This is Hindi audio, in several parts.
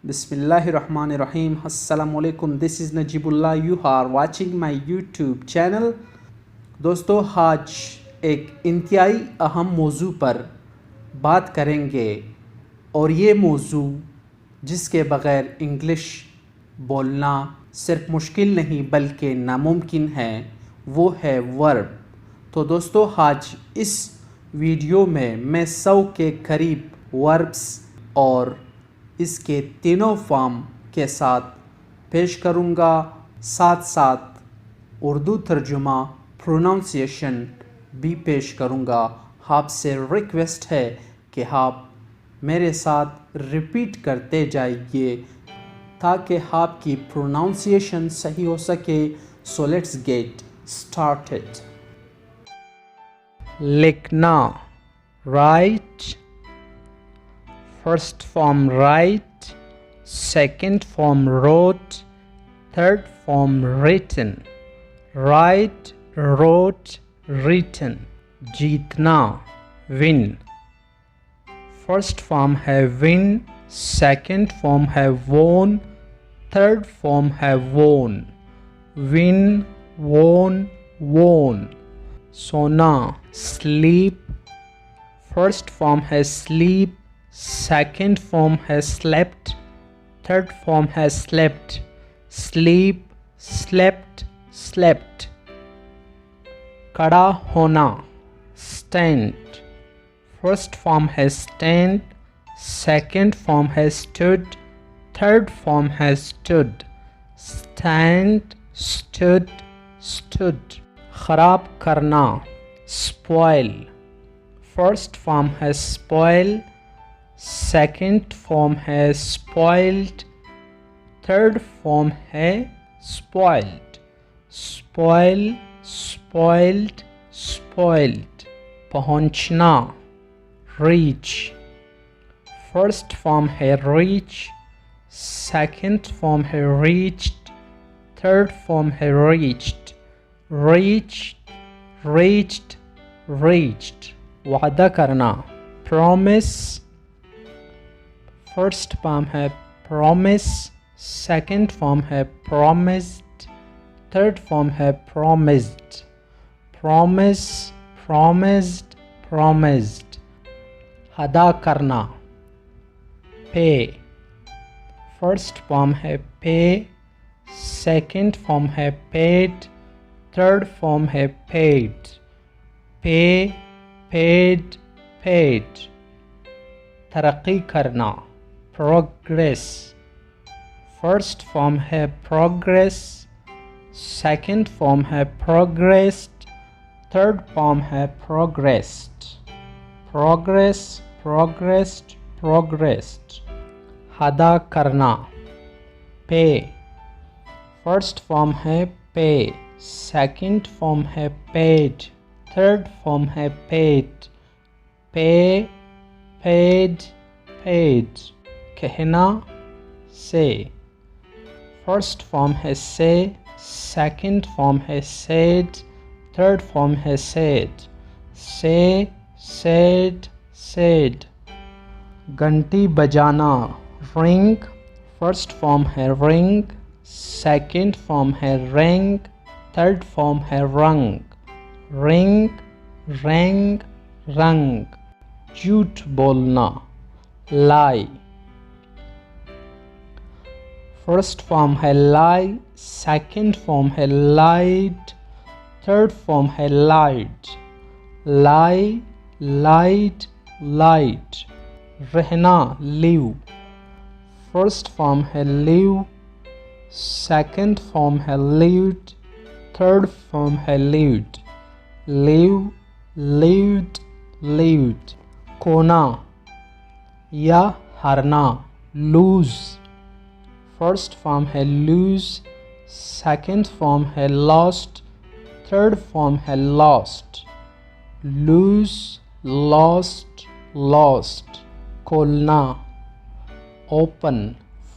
Bismillahirrahmanirrahim. Assalamu alaikum. This is Najibullah. You are watching my YouTube channel. दोस्तों आज एक इंतहाई अहम मौजू पर बात करेंगे और ये मौजू जिसके बग़ैर इंग्लिश बोलना सिर्फ मुश्किल नहीं बल्कि नामुमकिन है वो है वर्ब। तो दोस्तों आज इस वीडियो में मैं 100 के करीब वर्ब्स और इसके तीनों फॉर्म के साथ पेश करूँगा, साथ साथ उर्दू तर्जुमा प्रोनाउंसिएशन भी पेश करूँगा। आपसे रिक्वेस्ट है कि आप मेरे साथ रिपीट करते जाइए ताकि आपकी प्रोनाउंसिएशन सही हो सके। So let's get started. लिखना, write, first form write, second form wrote, third form written. Write, wrote, written. जीतना, विन। फर्स्ट फॉर्म है विन, सेकंड फॉर्म है वोन, थर्ड फॉर्म है वोन। विन, वोन, वोन। सोना, स्लीप। फर्स्ट फॉर्म है स्लीप, सेकंड फॉर्म है स्लेप्ट, थर्ड फॉर्म है स्लेप्ट। Sleep, slept, slept. खड़ा होना, स्टैंड। फर्स्ट फॉर्म है स्टैंड, सेकंड फॉर्म है स्टूड, थर्ड फॉर्म है स्टूड। Stand, stood, stood. खराब करना, स्पॉइल। फर्स्ट फॉर्म है स्पॉइल, सेकंड फॉर्म है स्पॉइल्ड, थर्ड फॉर्म है स्पॉइल्ड। Spoil, spoiled, spoiled. पहुंचना, रीच। फर्स्ट फॉर्म है रीच, सेकंड फॉर्म है रीच्ड, थर्ड फॉर्म है रीच्ड। Reached, reached, reached. वादा करना, प्रॉमिस। फर्स्ट फॉर्म है प्रॉमिस, सेकंड फॉर्म है प्रॉमिस्ड, थर्ड फॉर्म है प्रॉमिस्ड। Promise, promised, promised. अदा करना, पे। फर्स्ट फॉर्म है पे, सेकंड फॉर्म है पेड, थर्ड फॉर्म है पेड। पे, पेड, पेड। तरक्की करना, प्रोग्रेस। फर्स्ट फॉर्म है प्रोग्रेस, सेकंड फॉर्म है प्रोग्रेस्ड, थर्ड फॉर्म है प्रोग्रेस्ड। Progress, progressed, progressed. अदा करना, पे। फर्स्ट फॉर्म है पे, सेकंड फॉर्म है पेड, थर्ड फॉर्म है पेड। पे, पेड, पेड। कहना, से। फर्स्ट फॉर्म है से, सेकंड फॉर्म है सेड, थर्ड फॉर्म है सेड। से, सेड, सेड। घंटी बजाना, रिंग। फर्स्ट फॉर्म है रिंग, सेकंड फॉर्म है रिंग, थर्ड फॉर्म है रंग। रिंग, रंग, रंग। झूठ बोलना, लाई। फर्स्ट फॉर्म है लाई, सेकंड फॉर्म है लाइट, थर्ड फॉर्म है लाइट। Lie, light, light. रहना, लिव। फर्स्ट फॉर्म है लिव, सेकंड फॉर्म है लिव्ड, थर्ड फॉर्म है लिव्ड। Live, lived, lived. खोना या हारना, लूज। फर्स्ट फॉर्म है लूज, सेकंड फॉर्म है लॉस्ट, थर्ड फॉर्म है लॉस्ट। Lose, lost, lost. खोलना, ओपन।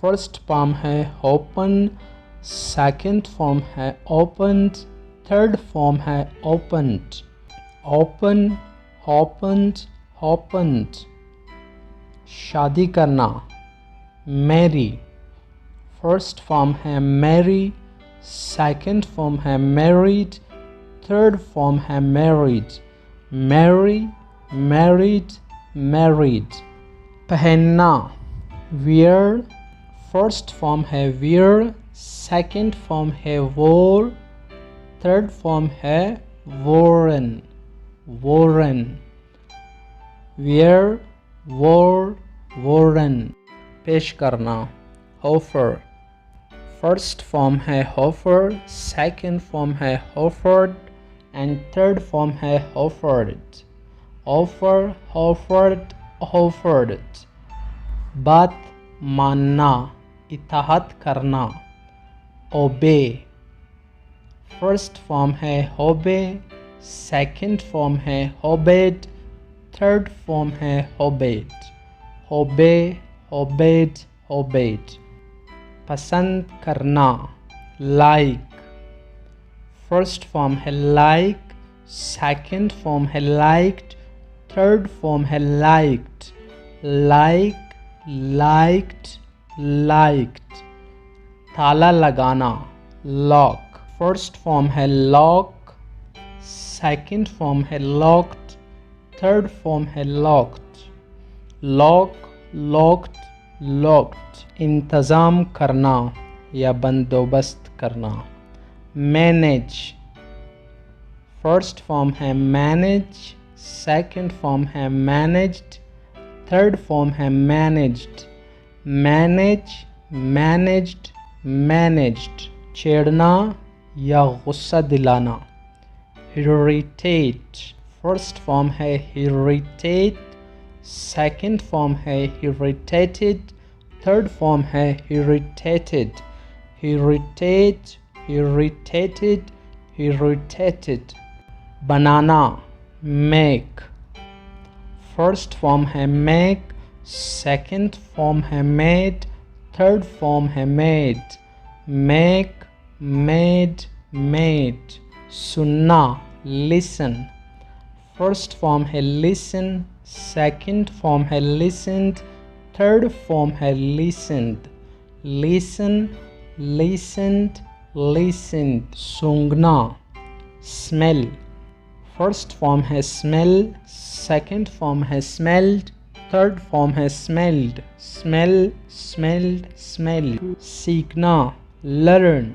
फर्स्ट फॉर्म है ओपन, सेकंड फॉर्म है ओपन्ड, थर्ड फॉर्म है ओपन्ड। Open, opened, opened. शादी करना, मैरी। फर्स्ट फॉर्म है मैरी, सेकंड फॉर्म है मैरिड, थर्ड फॉर्म है मैरिड। Marry, married, married. पहनना, वियर। फर्स्ट फॉर्म है वियर, सेकंड फॉर्म है वोर, थर्ड फॉर्म है worn, worn. Wear, wore, worn. पेश करना, ऑफर। फर्स्ट फॉर्म है ऑफर, सेकंड फॉर्म है ऑफर्ड एंड थर्ड फॉर्म है ऑफर्ड। Offer, offered, offered. बात मानना, इताअत करना, ओबे। फर्स्ट फॉर्म है ओबे, सेकंड फॉर्म है ओबेड, थर्ड फॉर्म है ओबेड। Obey, obeyed, obeyed. पसंद करना, लाइक। फर्स्ट फॉर्म है लाइक, सेकंड फॉर्म है लाइक्ड, थर्ड फॉर्म है लाइक्ड। Like, liked, liked. ताला लगाना, लॉक। फर्स्ट फॉर्म है लॉक, सेकंड फॉर्म है लॉक्ड, थर्ड फॉर्म है लॉक्ड। Lock, locked, locked. इंतज़ाम करना या बंदोबस्त करना, मैनेज। फर्स्ट फॉर्म है मैनेज, सेकंड फॉर्म है मैनेज्ड, थर्ड फॉर्म है मैनेज्ड। Manage, managed, managed. छेड़ना या गुस्सा दिलाना, इरिटेट। फर्स्ट फॉर्म है इरिटेट, सेकंड फॉर्म है इरिटेटेड, थर्ड फॉर्म है इरिटेटेड। Irritate, irritated, irritated। बनाना, make। फर्स्ट फॉर्म है make, सेकंड फॉर्म है made, थर्ड फॉर्म है made। make, made, made। सुनना, listen। फर्स्ट फॉर्म है listen, सेकंड फॉर्म है listened, थर्ड फॉर्म है listened। listen, listened, listened। सूंघना, smell। First form है smell, सेकंड फॉर्म है smelled, थर्ड फॉर्म है smelled। smell, smelled, smelled। सीखना, learn।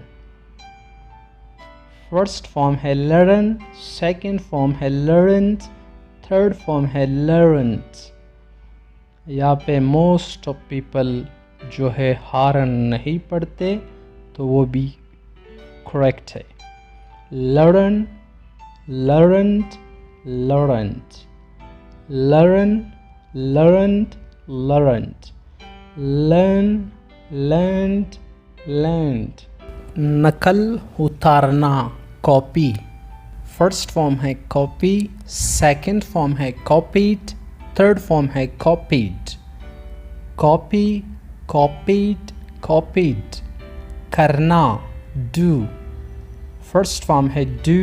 फर्स्ट फॉर्म है learn, सेकंड फॉर्म है learned, थर्ड फॉर्म है learned। यहाँ पे मोस्ट ऑफ पीपल जो है हारन नहीं पढ़ते, तो वो भी करेक्ट है। learn, learned, learned। learn, learned, learned। learn, learned, learned। नकल उतारना, कॉपी। फर्स्ट फॉर्म है कॉपी, सेकंड फॉर्म है कॉपीड, थर्ड फॉर्म है कॉपीड। Copy, copied, copied. करना, डू। फर्स्ट फॉर्म है डू,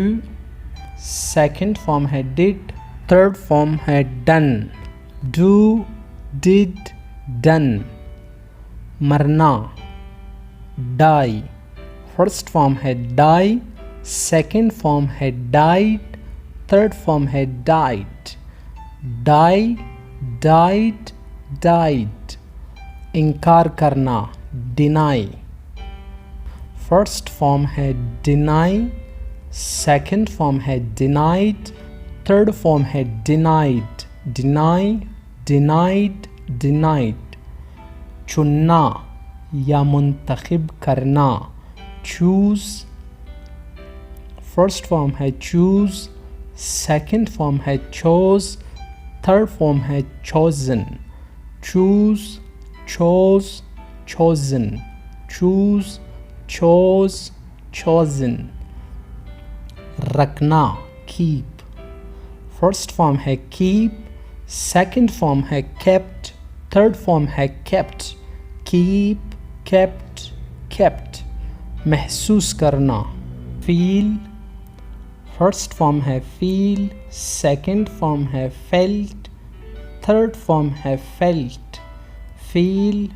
सेकंड फॉर्म है डिड, थर्ड फॉर्म है डन। Do, did, done. मरना, डाई। फर्स्ट फॉर्म है डाई, सेकंड फॉर्म है डाइड, थर्ड फॉर्म है डाइड। Die, died, died. इनकार करना, डिनाई। फर्स्ट फॉर्म है डिनाई, सेकंड फॉर्म है डिनाइड, थर्ड फॉर्म है डिनाइड। Deny, denied, denied. चुनना या मुंतखब करना, चूज। फर्स्ट फॉर्म है चूज, सेकंड फॉर्म है चोज, थर्ड फॉर्म है chosen. Choose, chose, chosen. Choose, chose, chosen. रखना, कीप। फर्स्ट फॉर्म है कीप, सेकंड फॉर्म है केप्ट, थर्ड फॉर्म है केप्ट। Keep, kept, kept. महसूस करना, फील। फर्स्ट फॉर्म है फील, सेकंड फॉर्म है फेल्ट, थर्ड फॉर्म है फेल्ट। Feel,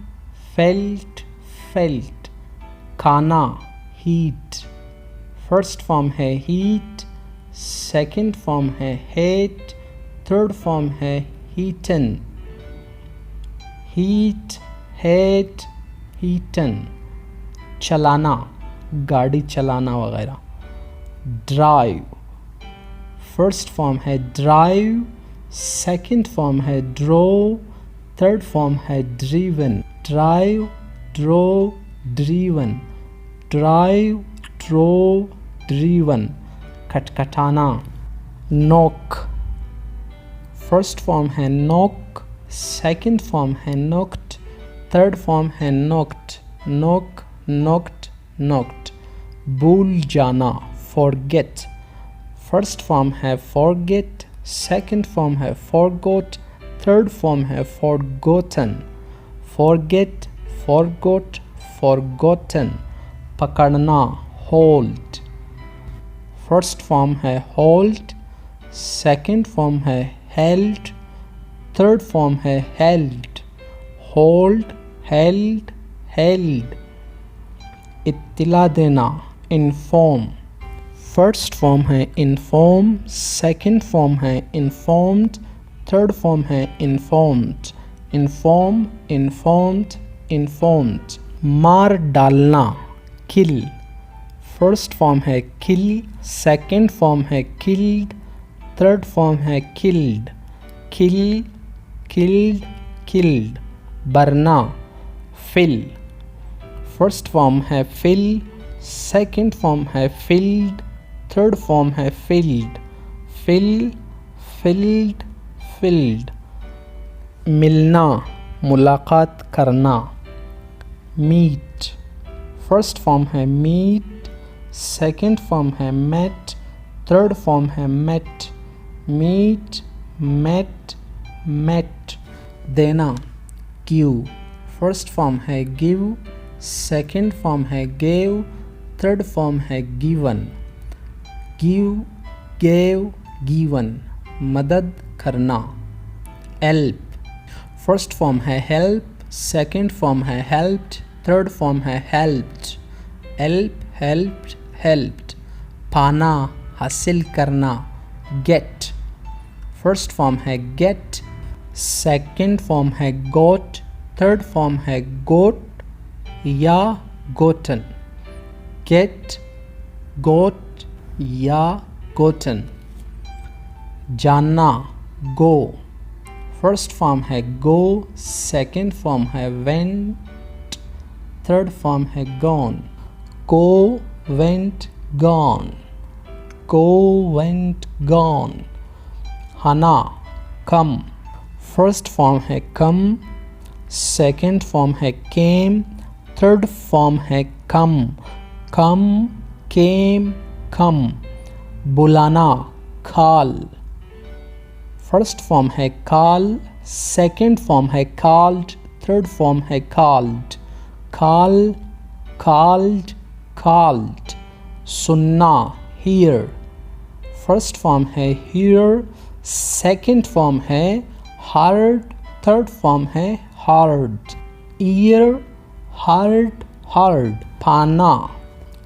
felt, felt. खाना, heat. फर्स्ट फॉर्म है heat, सेकंड फॉर्म है hate, थर्ड फॉर्म है heaten. heat, hate, heaten. चलाना, गाड़ी चलाना वगैरह. ड्राइव, फर्स्ट फॉर्म है ड्राइव, सेकंड फॉर्म है ड्रो, थर्ड फॉर्म है driven. Drive, drove, driven. Drive, drove, driven. खटखटाना. नॉक, फर्स्ट फॉर्म है नॉक, सेकंड फॉर्म है नॉक्ड, थर्ड फॉर्म है नॉक्ड. Knock, knocked, knocked. भूल जाना, फॉरगेट. फर्स्ट फॉर्म है फॉरगेट, सेकंड फॉर्म है फॉरगॉट, थर्ड फॉर्म है फॉरगॉटन. Forget, forgot, forgotten. पकड़ना, होल्ड. फर्स्ट फॉर्म है होल्ड, सेकंड फॉर्म है हेल्ड, थर्ड फॉर्म है हेल्ड. Hold, held, held. इत्तिला देना, इन्फॉर्म. फर्स्ट फॉर्म है इन्फॉर्म, सेकंड फॉर्म है इन्फॉर्म्ड, थर्ड फॉर्म है इन्फॉर्म्ड. Inform, informed, informed. मार डालना, किल. फर्स्ट फॉर्म है किल, सेकंड फॉर्म है किल्ड, थर्ड फॉर्म है किल्ड. Kill, killed, killed. बरना, फिल. फर्स्ट फॉर्म है फिल, सेकंड फॉर्म है फिल्ड, थर्ड फॉर्म है फिल्ड. Fill, filled, filled. मिलना, मुलाकात करना. मीट, फर्स्ट फॉर्म है मीट, सेकंड फॉर्म है मेट, थर्ड फॉर्म है मेट. Meet, met, met. देना, गिव. फर्स्ट फॉर्म है गिव, सेकंड फॉर्म है गेव, थर्ड फॉर्म है गिवन. Give, gave, given. मदद करना. हेल्प. फर्स्ट फॉर्म है हेल्प, सेकंड फॉर्म है हेल्प्ड, थर्ड फॉर्म है हेल्प्ड. Help, helped, helped. पाना, हासिल करना. गेट. फर्स्ट फॉर्म है गेट, सेकंड फॉर्म है गोट, थर्ड फॉर्म है गोट या गोटन. गेट, गोट या गोटन. जानना, गो. फर्स्ट फॉर्म है गो, सेकंड फॉर्म है वेंट, थर्ड फॉर्म है गॉन. गो, वेंट, गॉन. गो, वेंट, गॉन. आना, कम. फर्स्ट फॉर्म है कम, सेकंड फॉर्म है केम, थर्ड फॉर्म है कम. कम, केम, कम. बुलाना, कॉल. फर्स्ट फॉर्म है कॉल, सेकंड फॉर्म है कॉल्ड, थर्ड फॉर्म है कॉल्ड. Call, called, called. सुनना, हियर. फर्स्ट फॉर्म है हियर, सेकंड फॉर्म है हर्ड, थर्ड फॉर्म है हर्ड. Year, heard, heard. पाना,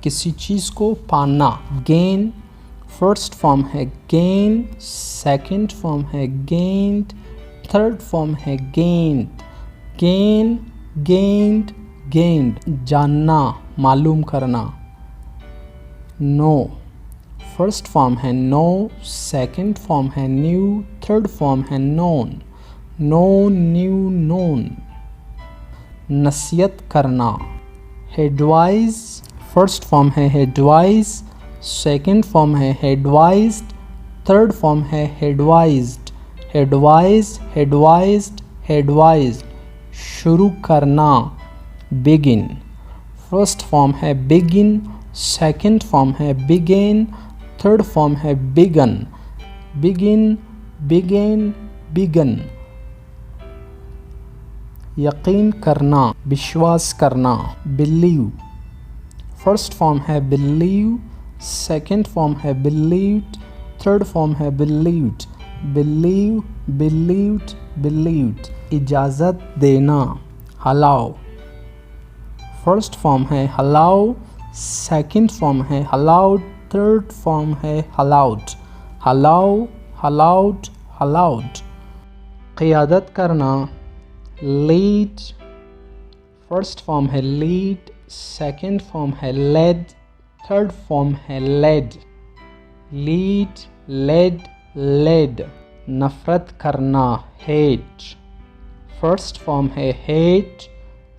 किसी चीज़ को पाना. गेन. फर्स्ट फॉर्म है गेन, सेकंड फॉर्म है गेन्ड, थर्ड फॉर्म है गेन्ड. Gain, gained, gained. जानना, मालूम करना. नो. फर्स्ट फॉर्म है नो, सेकंड फॉर्म है न्यू, थर्ड फॉर्म है नोन. Know, knew, known. नसीहत करना. एडवाइज. फर्स्ट फॉर्म है एडवाइज, सेकंड फॉर्म है एडवाइज्ड, थर्ड फॉर्म है एडवाइज्ड. Advise, advised, advised. शुरू करना, बिगिन. फर्स्ट फॉर्म है बिगिन, सेकंड फॉर्म है बिगेन, थर्ड फॉर्म है बिगन. Begin, began, begun. यकीन करना, विश्वास करना. बिलीव. फर्स्ट फॉर्म है बिलीव, सेकंड फॉर्म है बिलीव्ड, थर्ड फॉर्म है बिलीव्ड. Believe, believed, believed. इजाज़त देना, अलाउ. फर्स्ट फॉर्म है अलाउ, सेकंड फॉर्म है अलाउड, थर्ड फॉर्म है अलाउड। Allow, allowed, allowed. क़ियादत करना, लीड, फर्स्ट फॉर्म है लीड, सेकंड फॉर्म है लेड, थर्ड फॉर्म है लेड। Lead, led, led. नफ़रत करना, हेट, फर्स्ट फॉर्म है हेट,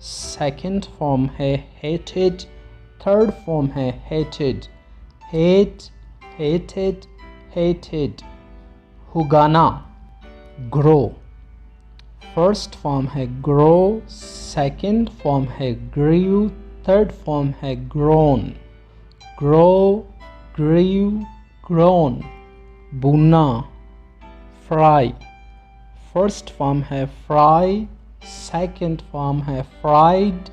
सेकंड फॉर्म है हेटेड, थर्ड फॉर्म है हेटेड। Hate, hated, hated. उगाना, ग्रो, फर्स्ट फॉर्म है ग्रो, सेकंड फॉर्म है ग्रीव, थर्ड फॉर्म है ग्रोन। Grow, grieve, grown. भुना, फ्राई, फर्स्ट फॉर्म है फ्राई, सेकंड फॉर्म है फ्राइड,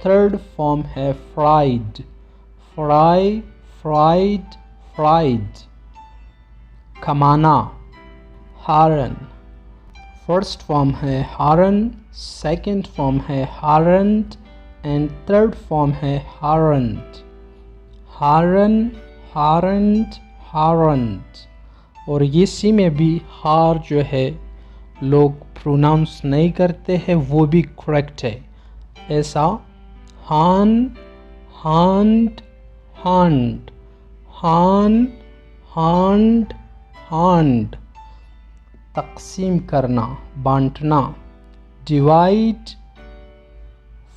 थर्ड फॉर्म है फ्राइड। Fry, fried, fried. कमाना, हारन, फर्स्ट फॉर्म है हारन, सेकंड फॉर्म है हारंड एंड थर्ड फॉर्म है हारंड। हारन, हारंड, हारंड। और इसी में भी हार जो है लोग प्रोनाउंस नहीं करते हैं, वो भी करेक्ट है। ऐसा हान, हांड, हांड, हान, हांड, हांड। तकसीम करना, बांटना, डिवाइड,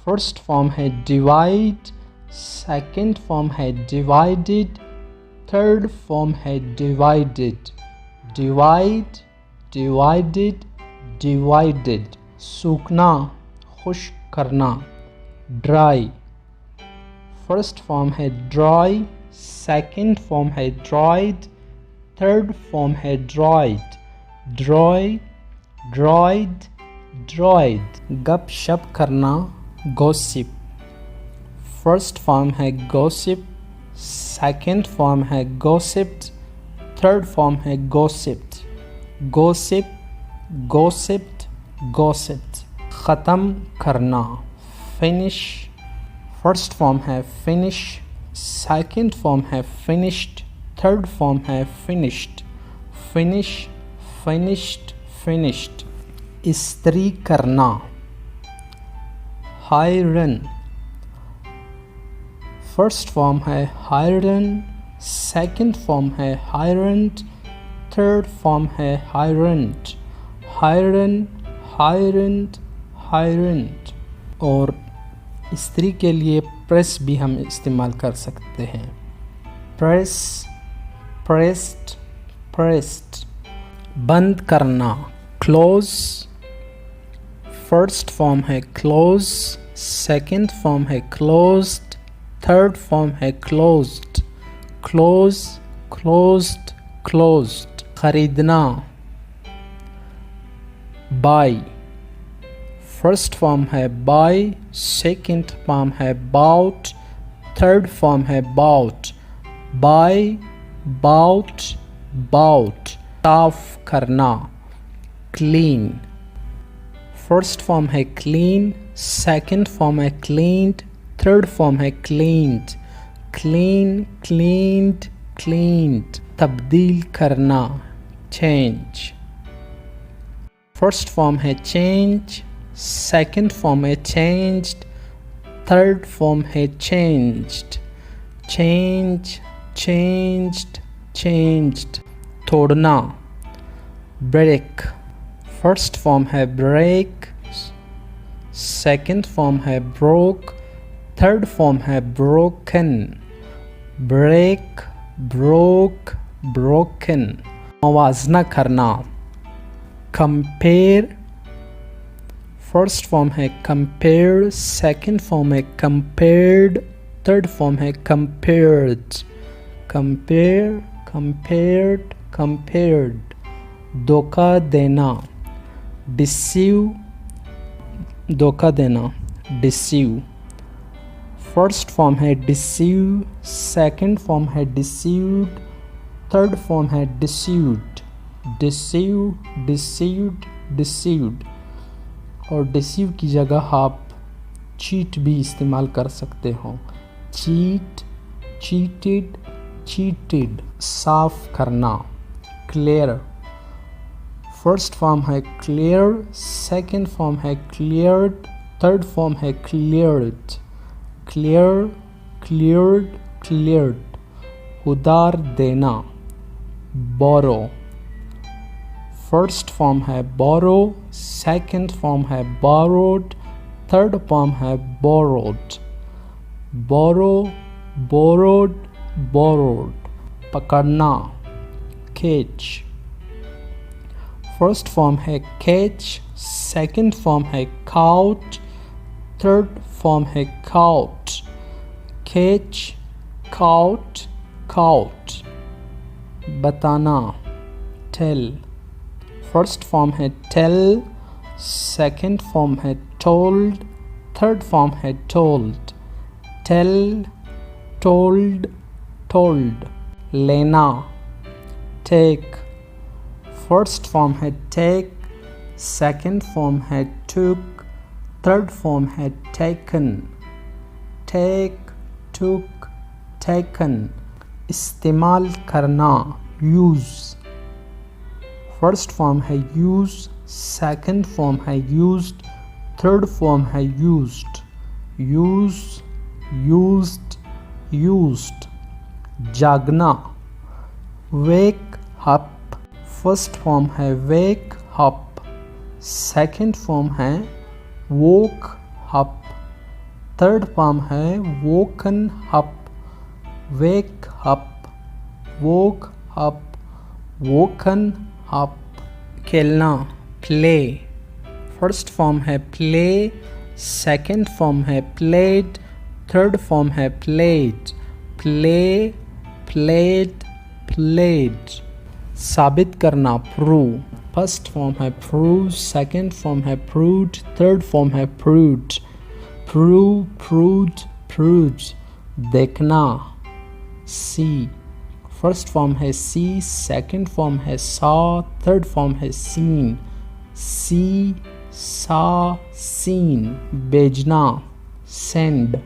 फर्स्ट फॉर्म है डिवाइड, सेकंड फॉर्म है डिवाइडेड, थर्ड फॉर्म है डिवाइडेड। Divide, divided, divided. सूखना, खुश्क करना, ड्राई, फर्स्ट फॉर्म है ड्राई, सेकंड फॉर्म है ड्राइड, थर्ड फॉर्म है ड्राइड। Dry, dried, dried. गप शप करना, गॉसिप, फर्स्ट फॉर्म है गॉसिप, सेकंड फॉर्म है गॉसिप्ड, थर्ड फॉर्म है गॉसिप्ड। गॉसिप, गॉसिप्ड, गॉसिप्ड। ख़त्म करना, फिनिश, फर्स्ट फॉर्म है फिनिश, सेकंड फॉर्म है फिनिश्ड, थर्ड फॉर्म है फिनिश्ड। Finish, finished, finished. इस्त्री करना, आयरन, फर्स्ट फॉर्म है आयरन, सेकंड फॉर्म है आयरन्ड, थर्ड फॉर्म है आयरन्ड। Iron, ironed, ironed. और इस्त्री के लिए प्रेस भी हम इस्तेमाल कर सकते हैं। Press, pressed, pressed. बंद करना, क्लोज, फर्स्ट फॉर्म है क्लोज, सेकंड फॉर्म है क्लोज्ड, थर्ड फॉर्म है क्लोज्ड। Close, closed, closed. खरीदना, बाय, फर्स्ट फॉर्म है बाय, सेकंड फॉर्म है बाउट, थर्ड फॉर्म है बाउट। Buy, bought, bought. साफ करना, क्लीन, फर्स्ट फॉर्म है क्लीन, सेकंड फॉर्म है क्लीन्ड, थर्ड फॉर्म है क्लीन्ड। Clean, cleaned, cleaned. तब्दील करना, चेंज, फर्स्ट फॉर्म है चेंज, सेकंड फॉर्म है चेंज्ड, थर्ड फॉर्म है चेंज्ड। Change, changed, changed. तोड़ना, ब्रेक, फर्स्ट फॉर्म है ब्रेक, सेकंड फॉर्म है ब्रोक, थर्ड फॉर्म है ब्रोकन। Break, broke, broken. मवाजना करना, कंपेयर, फर्स्ट फॉर्म है कंपेयर, सेकंड फॉर्म है कंपेयर्ड, थर्ड फॉर्म है कंपेयर्ड। Compare, compared, compared. धोखा देना, डिसीव, धोखा देना, डिसीव, फर्स्ट फॉर्म है डिसीव, सेकंड फॉर्म है डिसीव्ड, थर्ड फॉर्म है डिसीव्ड। Deceive, deceived, deceived. और डिसीव की जगह आप चीट भी इस्तेमाल कर सकते हो। Cheat, cheated, cheated. साफ करना, क्लियर। फर्स्ट फॉर्म है क्लियर, सेकंड फॉर्म है क्लियर्ड, थर्ड फॉर्म है क्लियर्ड। Clear, cleared, cleared. उधार देना, बोरो। फर्स्ट फॉर्म है बोरो, सेकंड फॉर्म है बोरोड, थर्ड फॉर्म है बोरोड। बोरो, बोरोड, बोरोड। पकड़ना, कैच। फर्स्ट फॉर्म है कैच, सेकंड फॉर्म है काउट, थर्ड फॉर्म है काउट। Catch, cout, cout. बताना, टेल। फर्स्ट फॉर्म है टेल, सेकंड फॉर्म है टोल्ड, थर्ड फॉर्म है टोल्ड। Tell, told, told. लेना, टेक। फर्स्ट फॉर्म है टेक, सेकंड फॉर्म है टुक, थर्ड फॉर्म है टेकन। Take, took, taken. इस्तेमाल करना, यूज़। फर्स्ट फॉर्म है यूज़, सेकंड फॉर्म है यूज्ड, थर्ड फॉर्म है यूज्ड। Use, used, used. जागना, वेक अप। फर्स्ट फॉर्म है वेक अप, सेकंड फॉर्म है वोक अप, थर्ड फॉर्म है woken up. Wake up, woke up, woken up. खेलना, प्ले। फर्स्ट फॉर्म है प्ले, सेकंड फॉर्म है प्लेड, थर्ड फॉर्म है प्लेड। Play, played, played. साबित करना, प्रूव। फर्स्ट फॉर्म है प्रूव, सेकंड फॉर्म है प्रूव्ड, थर्ड फॉर्म है प्रूव्ड। Prove, proved, proved. देखना, सी। फर्स्ट फॉर्म है सी, सेकंड फॉर्म है सॉ, थर्ड फॉर्म है सीन। सी, सा, सीन। भेजना, सेंड।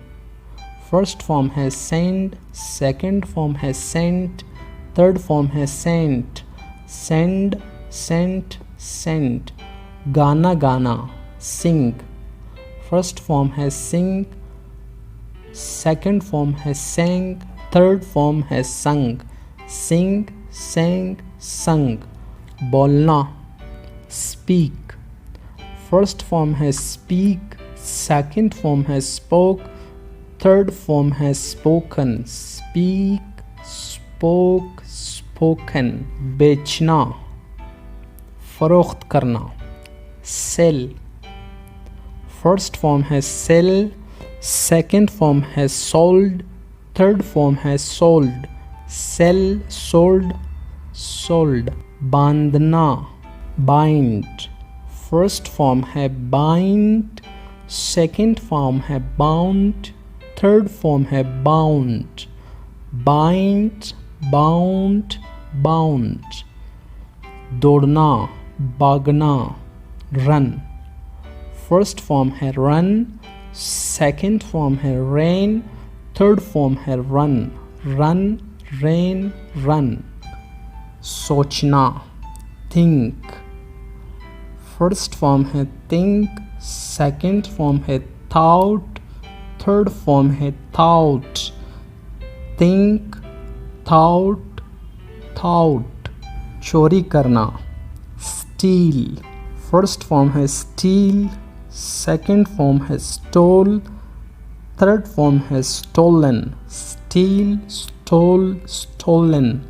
फर्स्ट फॉर्म है सेंड, सेकंड फॉर्म है सेंट, थर्ड फॉर्म है सेंट। Send, sent, sent. गाना गाना, सिंग। फर्स्ट फॉर्म है सिंग, सेकंड फॉर्म है सेंग, थर्ड फॉर्म है संग। सिंग, सेंग, संग। बोलना, स्पीक। फर्स्ट फॉर्म है स्पीक, सेकंड फॉर्म है स्पोक, थर्ड फॉर्म है स्पोकन। Speak, spoke, spoken. बेचना, फरोख्त करना, सेल। फर्स्ट फॉर्म है सेल, सेकंड फॉर्म है सोल्ड, थर्ड फॉर्म है सोल्ड। Sell, sold, sold. बांधना, बाइंड। फर्स्ट फॉर्म है बाइंड, सेकंड फॉर्म है बाउंड, थर्ड फॉर्म है बाउंड। Bind, bound, bound. दौड़ना, भागना, रन। फर्स्ट फॉर्म है रन, सेकंड फॉर्म है रेन, थर्ड फॉर्म है रन। Run, ran, run. सोचना, थिंक। फर्स्ट फॉर्म है थिंक, सेकंड फॉर्म है थॉट, थर्ड फॉर्म है थॉट। Think, thought, thought. चोरी करना, स्टील। फर्स्ट फॉर्म है स्टील, सेकंड फॉर्म है स्टोल, थर्ड फॉर्म है stolen. Steal, stole, stolen.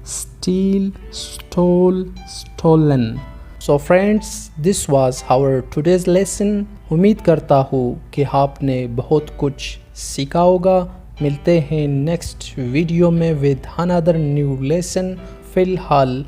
Steal, stole, stolen. So friends, this was our today's lesson. उम्मीद करता हूँ कि आपने बहुत कुछ सीखा होगा। मिलते हैं नेक्स्ट वीडियो में विद अनदर न्यू लेसन। फिलहाल